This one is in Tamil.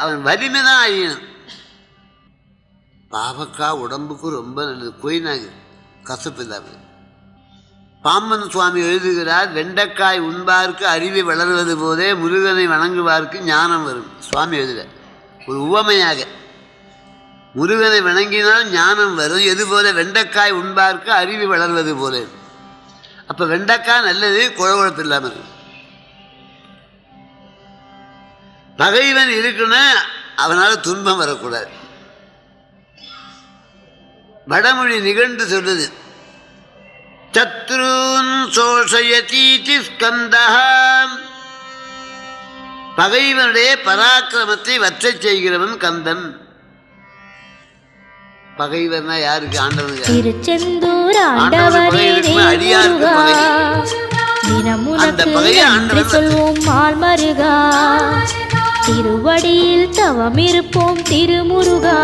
அவன் வலிமை தான் அழியணும். பாவக்காய் உடம்புக்கு ரொம்ப நல்லது, கொய்னாகு கசப்பு இல்லாமல். பாம்பன் சுவாமி எழுதுகிறார், வெண்டைக்காய் உண்பார்க்கு அறிவு வளர்வது போதே முருகனை வணங்குவார்க்கு ஞானம் வரும். சுவாமி எழுதுகிறார் ஒரு உவமையாக, முருகனை வணங்கினால் ஞானம் வரும், எது போல வெண்டைக்காய் உண்பார்க்கு அறிவு வளர்வது போல. அப்போ வெண்டைக்காய் நல்லது, குழகுழப்பு இல்லாமல் இருக்கும். பகைவன் இருக்குன்னா அவனால் துன்பம் வரக்கூடாது. வடமொழி நிகழ்ந்து சொல்லுது, சத்ருன் சோஷயதீதி ஸ்கந்தஹ, பகைவனுடைய பராக்கிரமத்தை வற்றை செய்கிறவன் கந்தன். பகைவர்னா யாருக்கு? ஆண்டவனுக்கு. அடியாருக்கு பகை. அந்த பகையை ஆண்டவன் சொல்வோம். திருவடியில் தவமிருப்போம் திருமுருகா.